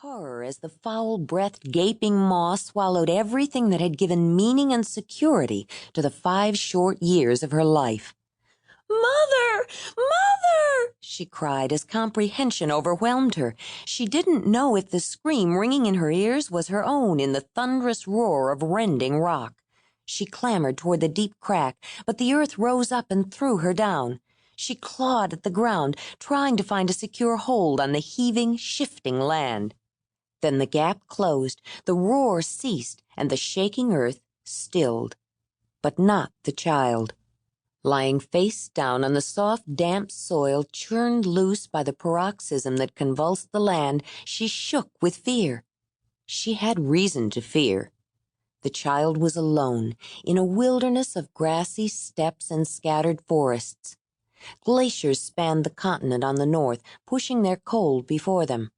horror as the foul-breathed, gaping maw swallowed everything that had given meaning and security to the 5 short years of her life. "Mother! Mother!" she cried as comprehension overwhelmed her. She didn't know if the scream ringing in her ears was her own in the thunderous roar of rending rock. She clambered toward the deep crack, but the earth rose up and threw her down. She clawed at the ground, trying to find a secure hold on the heaving, shifting land. Then the gap closed, the roar ceased, and the shaking earth stilled. But not the child. Lying face down on the soft, damp soil churned loose by the paroxysm that convulsed the land, she shook with fear. She had reason to fear. The child was alone, in a wilderness of grassy steppes and scattered forests. Glaciers spanned the continent on the north, pushing their cold before them.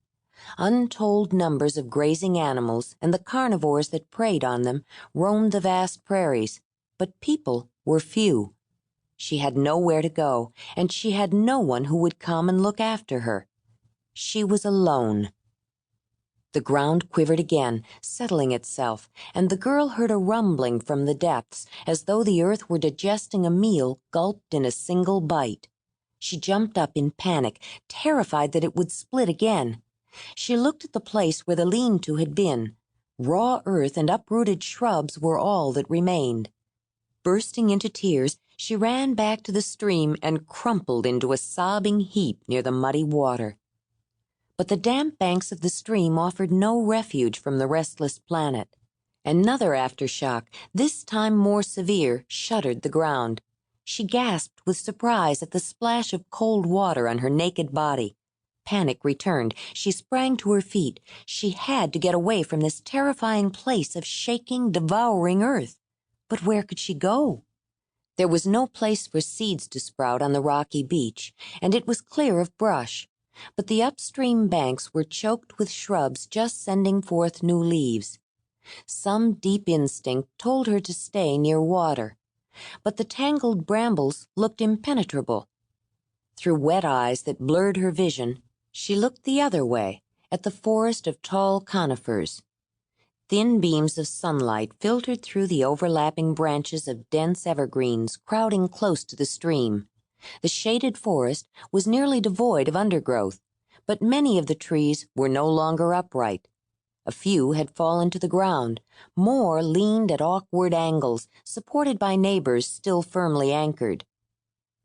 Untold numbers of grazing animals and the carnivores that preyed on them roamed the vast prairies, but people were few. She had nowhere to go, and she had no one who would come and look after her. She was alone. The ground quivered again, settling itself, and the girl heard a rumbling from the depths, as though the earth were digesting a meal gulped in a single bite. She jumped up in panic, terrified that it would split again. She looked at the place where the lean-to had been. Raw earth and uprooted shrubs were all that remained. Bursting into tears, she ran back to the stream and crumpled into a sobbing heap near the muddy water. But the damp banks of the stream offered no refuge from the restless planet. Another aftershock, this time more severe, shuddered the ground. She gasped with surprise at the splash of cold water on her naked body. Panic returned. She sprang to her feet. She had to get away from this terrifying place of shaking, devouring earth. But where could she go? There was no place for seeds to sprout on the rocky beach, and it was clear of brush. But the upstream banks were choked with shrubs just sending forth new leaves. Some deep instinct told her to stay near water, but the tangled brambles looked impenetrable. Through wet eyes that blurred her vision, she looked the other way, at the forest of tall conifers. Thin beams of sunlight filtered through the overlapping branches of dense evergreens crowding close to the stream. The shaded forest was nearly devoid of undergrowth, but many of the trees were no longer upright. A few had fallen to the ground. More leaned at awkward angles, supported by neighbors still firmly anchored.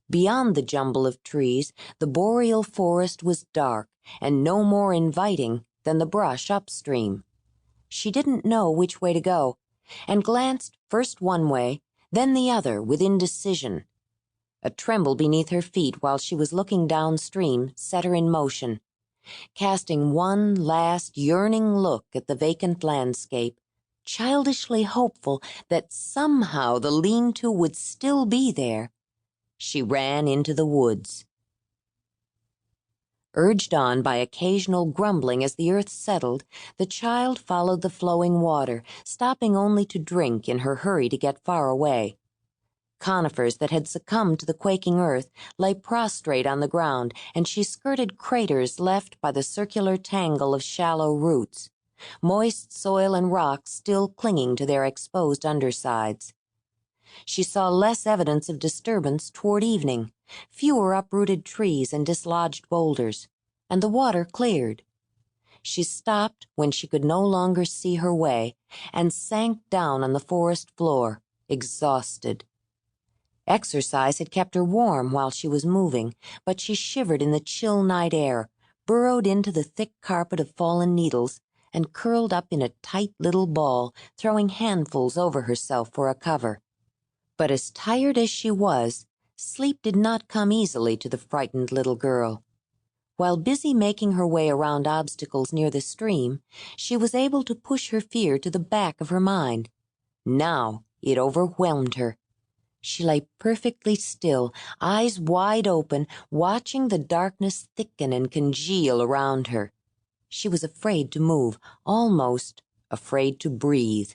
Beyond the jumble of trees, the boreal forest was dark and no more inviting than the brush upstream. She didn't know which way to go, and glanced first one way, then the other with indecision. A tremble beneath her feet while she was looking downstream set her in motion. Casting one last yearning look at the vacant landscape, childishly hopeful that somehow the lean-to would still be there, she ran into the woods. Urged on by occasional grumbling as the earth settled, the child followed the flowing water, stopping only to drink in her hurry to get far away. Conifers that had succumbed to the quaking earth lay prostrate on the ground, and she skirted craters left by the circular tangle of shallow roots, moist soil and rocks still clinging to their exposed undersides. She saw less evidence of disturbance toward evening, fewer uprooted trees and dislodged boulders, and the water cleared. She stopped when she could no longer see her way and sank down on the forest floor, exhausted. Exercise had kept her warm while she was moving, but she shivered in the chill night air, burrowed into the thick carpet of fallen needles, and curled up in a tight little ball, throwing handfuls over herself for a cover. But as tired as she was, sleep did not come easily to the frightened little girl. While busy making her way around obstacles near the stream, she was able to push her fear to the back of her mind. Now it overwhelmed her. She lay perfectly still, eyes wide open, watching the darkness thicken and congeal around her. She was afraid to move, almost afraid to breathe.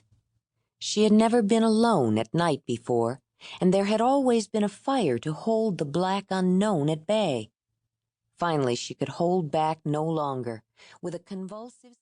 She had never been alone at night before, and there had always been a fire to hold the black unknown at bay. Finally, she could hold back no longer. With a convulsive